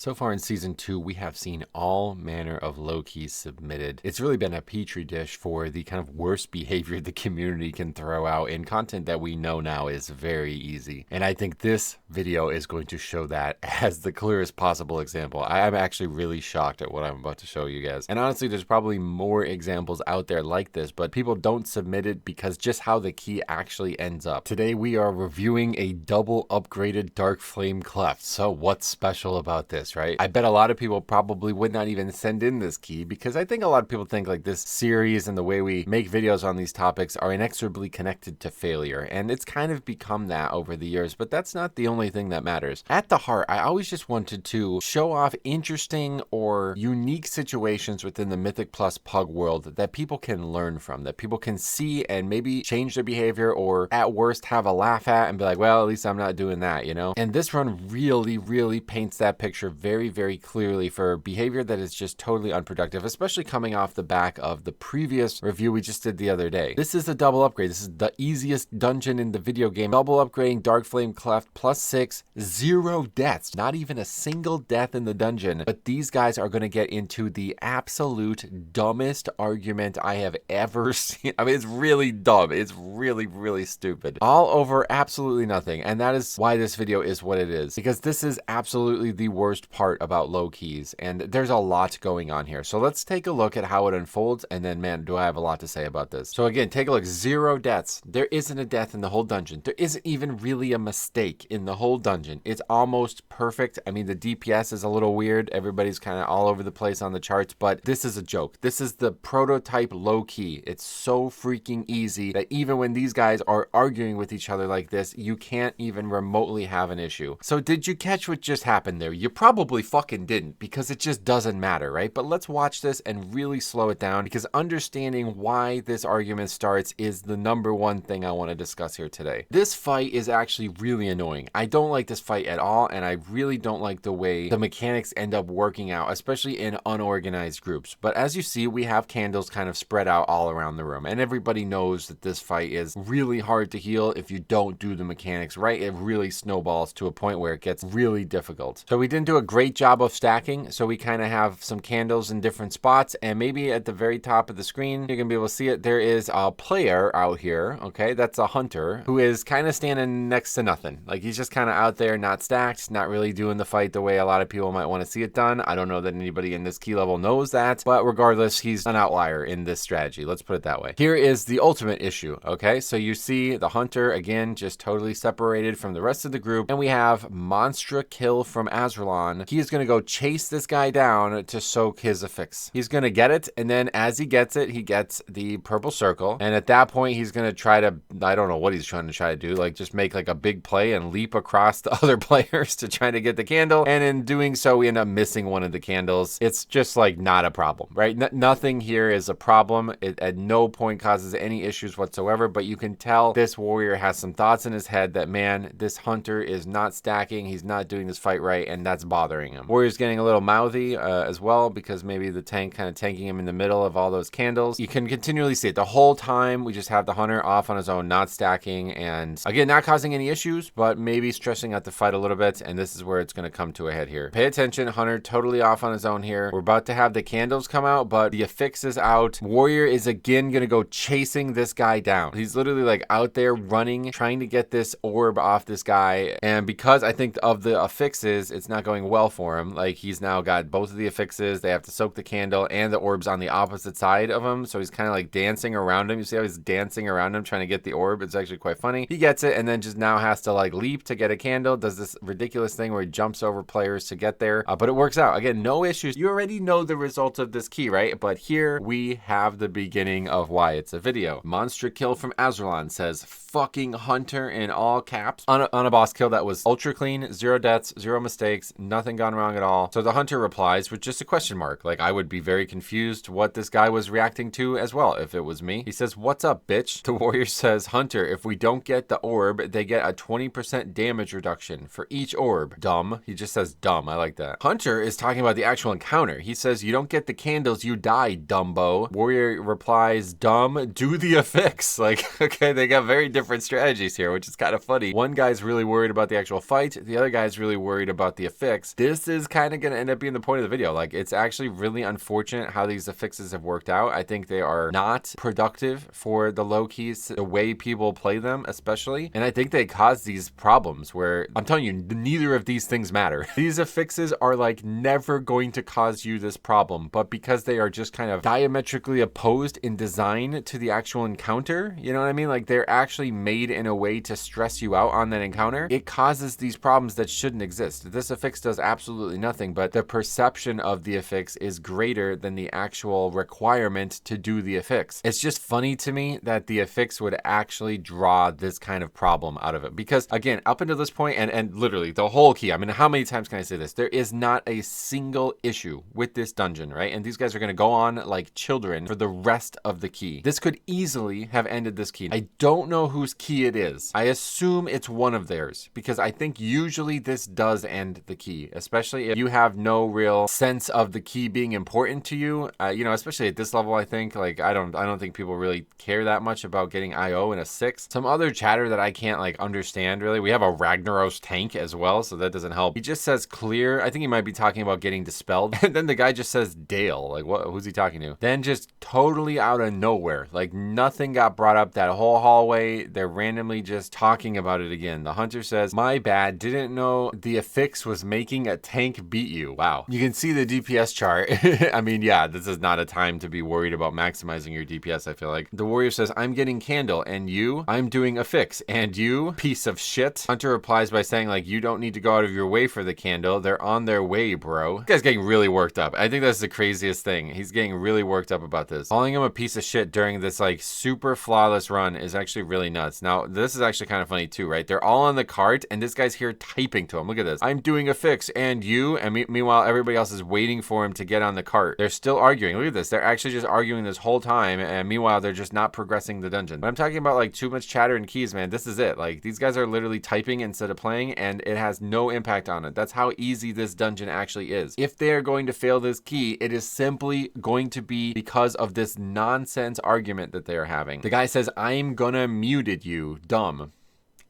So far in Season 2, we have seen all manner of low keys submitted. It's really been a petri dish for the kind of worst behavior the community can throw out in content that we know now is very easy. And I think this video is going to show that as the clearest possible example. I am actually really shocked at what I'm about to show you guys. And honestly, there's probably more examples out there like this, but people don't submit it because just how the key actually ends up. Today, we are reviewing a double upgraded Dark Flame Cleft. So what's special about this? Right? I bet a lot of people probably would not even send in this key because I think a lot of people think like this series and the way we make videos on these topics are inexorably connected to failure. And it's kind of become that over the years, but that's not the only thing that matters. At the heart, I always just wanted to show off interesting or unique situations within the Mythic Plus Pug world that people can learn from, that people can see and maybe change their behavior or at worst have a laugh at and be like, well, at least I'm not doing that, you know? And this run really paints that picture very clearly for behavior that is just totally unproductive, especially coming off the back of the previous review we just did the other day. This is a double upgrade. This is the easiest dungeon in the video game. Double upgrading Dark Flame Cleft +6, 0 deaths. Not even a single death in the dungeon. But these guys are going to get into the absolute dumbest argument I have ever seen. I mean, it's really dumb. It's really stupid. All over absolutely nothing. And that is why this video is what it is. Because this is absolutely the worst part about low keys, and there's a lot going on here. So let's take a look at how it unfolds, and then man, do I have a lot to say about this. So again, take a look. 0 deaths. There isn't a death in the whole dungeon. There isn't even really a mistake in the whole dungeon. It's almost perfect. I mean, the DPS is a little weird. Everybody's kind of all over the place on the charts, but this is a joke. This is the prototype low key. It's so freaking easy that even when these guys are arguing with each other like this, you can't even remotely have an issue. So did you catch what just happened there? You probably fucking didn't, because it just doesn't matter, right? But let's watch this and really slow it down, because understanding why this argument starts is the number one thing I want to discuss here today. This fight is actually really annoying. I don't like this fight at all, and I really don't like the way the mechanics end up working out, especially in unorganized groups. But as you see, we have candles kind of spread out all around the room, and everybody knows that this fight is really hard to heal if you don't do the mechanics right. It really snowballs to a point where it gets really difficult. So we didn't do a great job of stacking, so we kind of have some candles in different spots, and maybe at the very top of the screen you're gonna be able to see it. There is a player out here, okay, that's a hunter who is kind of standing next to nothing. Like, he's just kind of out there, not stacked, not really doing the fight the way a lot of people might want to see it done. I don't know that anybody in this key level knows that, but regardless, he's an outlier in this strategy, let's put it that way. Here is the ultimate issue, okay? So you see the hunter again just totally separated from the rest of the group, and we have Monstra Kill from Azralan. He is going to go chase this guy down to soak his affix. He's going to get it, and then as he gets it, he gets the purple circle, and at that point he's going to try to, I don't know what he's trying to do, like just make like a big play and leap across the other players to try to get the candle, and in doing so we end up missing one of the candles. It's just like not a problem, right? Nothing here is a problem. It at no point causes any issues whatsoever, but you can tell this warrior has some thoughts in his head that, man, this hunter is not stacking, he's not doing this fight right, and that's bothering him. Warrior's getting a little mouthy as well, because maybe the tank kind of tanking him in the middle of all those candles. You can continually see it the whole time. We just have the hunter off on his own, not stacking, and again, not causing any issues, but maybe stressing out the fight a little bit, and this is where it's going to come to a head here. Pay attention, hunter totally off on his own here. We're about to have the candles come out, but the affix is out. Warrior is again going to go chasing this guy down. He's literally like out there running, trying to get this orb off this guy, and because I think of the affixes, it's not going well for him. Like, he's now got both of the affixes. They have to soak the candle, and the orb's on the opposite side of him, so he's kind of like dancing around him. You see how he's dancing around him trying to get the orb? It's actually quite funny. He gets it, and then just now has to like leap to get a candle, does this ridiculous thing where he jumps over players to get there, but it works out. Again, no issues. You already know the result of this key, right? But here we have the beginning of why it's a video. Monstra Kill from Azralan says, fucking hunter in all caps on a boss kill that was ultra clean, 0 deaths, 0 mistakes, nothing gone wrong at all. So the hunter replies with just a question mark. Like, I would be very confused what this guy was reacting to as well if it was me. He says, what's up, bitch? The warrior says, hunter, if we don't get the orb, they get a 20% damage reduction for each orb. Dumb. He just says dumb. I like that. Hunter is talking about the actual encounter. He says, you don't get the candles, you die, dumbo. Warrior replies, dumb, do the affix. Like, okay, they got very different strategies here, which is kind of funny. One guy's really worried about the actual fight. The other guy's really worried about the affix. affix. This is kind of going to end up being the point of the video. Like, it's actually really unfortunate how these affixes have worked out. I think they are not productive for the low keys, the way people play them, especially. And I think they cause these problems where, I'm telling you, neither of these things matter. These affixes are like never going to cause you this problem, but because they are just kind of diametrically opposed in design to the actual encounter, you know what I mean? Like, they're actually made in a way to stress you out on that encounter. It causes these problems that shouldn't exist. This affix does absolutely nothing, but the perception of the affix is greater than the actual requirement to do the affix. It's just funny to me that the affix would actually draw this kind of problem out of it, because again, up until this point, and literally the whole key, I mean, how many times can I say this? There is not a single issue with this dungeon, right? And these guys are going to go on like children for the rest of the key. This could easily have ended this key. I don't know whose key it is. I assume it's one of theirs, because I think usually this does end the key, especially if you have no real sense of the key being important to you. You know, especially at this level, I think, like, I don't think people really care that much about getting IO in a 6. Some other chatter that I can't like understand really. We have a Ragnaros tank as well, so that doesn't help. He just says clear. I think he might be talking about getting dispelled. And then the guy just says Dale. Like, what? Who's he talking to? Then just totally out of nowhere, like nothing got brought up that whole hallway. They're randomly just talking about it again. The hunter says, my bad, didn't know the affix was making a tank beat you. Wow. You can see the DPS chart. I mean, yeah, this is not a time to be worried about maximizing your DPS, I feel like. The warrior says, I'm getting candle, and you? I'm doing affix, and you? Piece of shit. Hunter replies by saying, like, you don't need to go out of your way for the candle. They're on their way, bro. This guy's getting really worked up. I think that's the craziest thing. He's getting really worked up about this. Calling him a piece of shit during this, like, super flawless run is actually really nuts. Now, this is actually kind of funny too, right? They're all on the cart, and this guy's here typing to him. Look at this. I'm doing a fix, and you? And meanwhile, everybody else is waiting for him to get on the cart. They're still arguing. Look at this. They're actually just arguing this whole time, and meanwhile, they're just not progressing the dungeon. But I'm talking about, like, too much chatter and keys, man. This is it. Like, these guys are literally typing instead of playing, and it has no impact on it. That's how easy this dungeon actually is. If they're going to fail this key, it is simply going to be because of this nonsense argument that they're having. The guy says, I'm gonna muted you, dumb.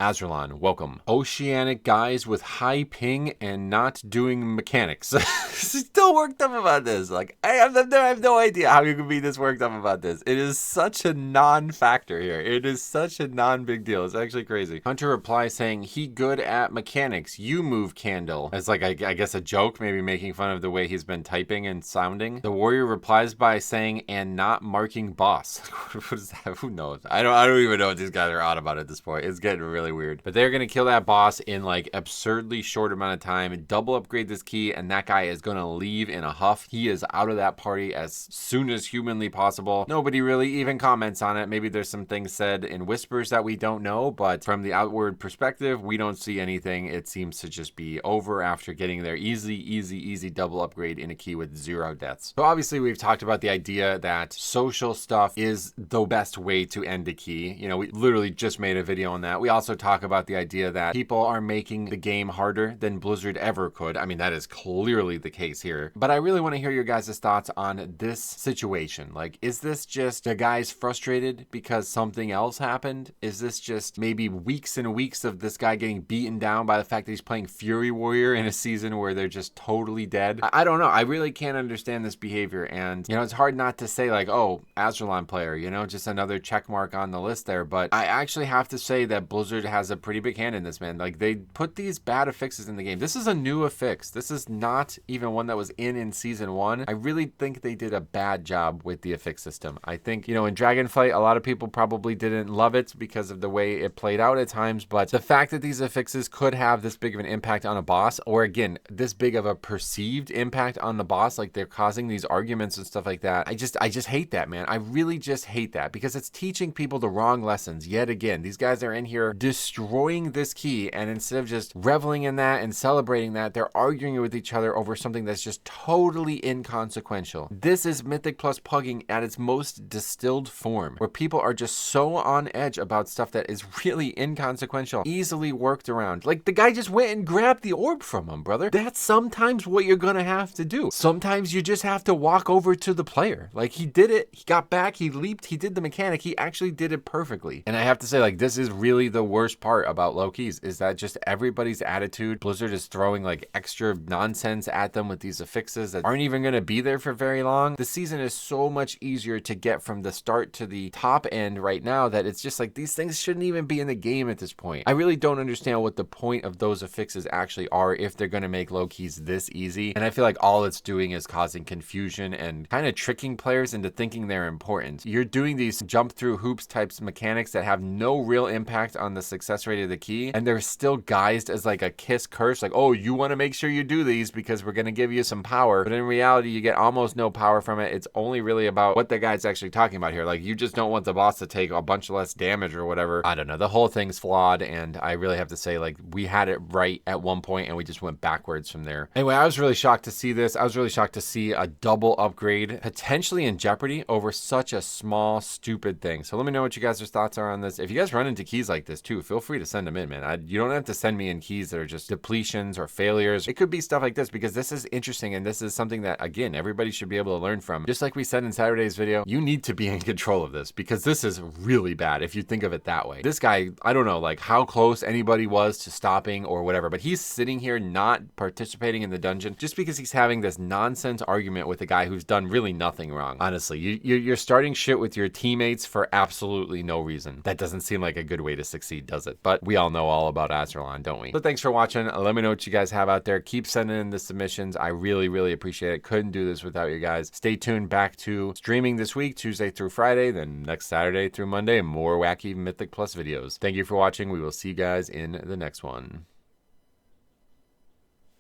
Azralan, welcome. Oceanic guys with high ping and not doing mechanics. Still worked up about this. Like, I have no idea how you can be this worked up about this. It is such a non-factor here. It is such a non-big deal. It's actually crazy. Hunter replies saying, he good at mechanics. You move candle. As like, I guess a joke, maybe making fun of the way he's been typing and sounding. The warrior replies by saying, and not marking boss. What is that? Who knows? I don't even know what these guys are on about at this point. It's getting really weird. But they're gonna kill that boss in like absurdly short amount of time, double upgrade this key, and that guy is gonna leave in a huff. He is out of that party as soon as humanly possible. Nobody really even comments on it. Maybe there's some things said in whispers that we don't know, but from the outward perspective, we don't see anything. It seems to just be over after getting their easy double upgrade in a key with 0 deaths. So obviously we've talked about the idea that social stuff is the best way to end a key. You know, we literally just made a video on that. We also talk about the idea that people are making the game harder than Blizzard ever could. I mean, that is clearly the case here. But I really want to hear your guys' thoughts on this situation. Like, is this just the guys frustrated because something else happened? Is this just maybe weeks and weeks of this guy getting beaten down by the fact that he's playing Fury Warrior in a season where they're just totally dead? I don't know. I really can't understand this behavior. And, you know, it's hard not to say like, oh, Azralan player, you know, just another check mark on the list there. But I actually have to say that Blizzard has a pretty big hand in this, man. Like, they put these bad affixes in the game. This is a new affix. This is not even one that was in season 1. I really think they did a bad job with the affix system. I think, you know, in Dragonflight, a lot of people probably didn't love it because of the way it played out at times, but the fact that these affixes could have this big of an impact on a boss, or again, this big of a perceived impact on the boss, like they're causing these arguments and stuff like that. I just hate that, man. I really just hate that because it's teaching people the wrong lessons. Yet again, these guys are in here destroying this key, and instead of just reveling in that and celebrating that, they're arguing with each other over something that's just totally inconsequential. This is Mythic plus pugging at its most distilled form, where people are just so on edge about stuff that is really inconsequential, easily worked around. Like, the guy just went and grabbed the orb from him, brother. That's sometimes what you're gonna have to do. Sometimes you just have to walk over to the player. Like, he did it, he got back, he leaped, he did the mechanic, he actually did it perfectly. And I have to say, like, this is really the worst worst part about low keys is that just everybody's attitude. Blizzard is throwing like extra nonsense at them with these affixes that aren't even going to be there for very long. The season is so much easier to get from the start to the top end right now that it's just like these things shouldn't even be in the game at this point. I really don't understand what the point of those affixes actually are if they're going to make low keys this easy. And I feel like all it's doing is causing confusion and kind of tricking players into thinking they're important. You're doing these jump through hoops types mechanics that have no real impact on the success rate of the key, and they're still guised as like a kiss curse, like, oh, you want to make sure you do these because we're going to give you some power. But in reality, you get almost no power from it. It's only really about what the guy's actually talking about here. Like, you just don't want the boss to take a bunch less damage or whatever. I don't know. The whole thing's flawed, and I really have to say, like, we had it right at one point and we just went backwards from there. Anyway, I was really shocked to see this. I was really shocked to see a double upgrade potentially in jeopardy over such a small, stupid thing. So let me know what you guys' thoughts are on this. If you guys run into keys like this too, feel free to send them in, man. You don't have to send me in keys that are just depletions or failures. It could be stuff like this because this is interesting and this is something that, again, everybody should be able to learn from. Just like we said in Saturday's video, you need to be in control of this because this is really bad if you think of it that way. This guy, I don't know like how close anybody was to stopping or whatever, but he's sitting here not participating in the dungeon just because he's having this nonsense argument with a guy who's done really nothing wrong. Honestly, you're starting shit with your teammates for absolutely no reason. That doesn't seem like a good way to succeed, does it? But we all know all about Azerlon, don't we? So thanks for watching. Let me know what you guys have out there. Keep sending in the submissions. I really, really appreciate it. Couldn't do this without you guys. Stay tuned back to streaming this week, Tuesday through Friday, then next Saturday through Monday, more wacky Mythic Plus videos. Thank you for watching. We will see you guys in the next one.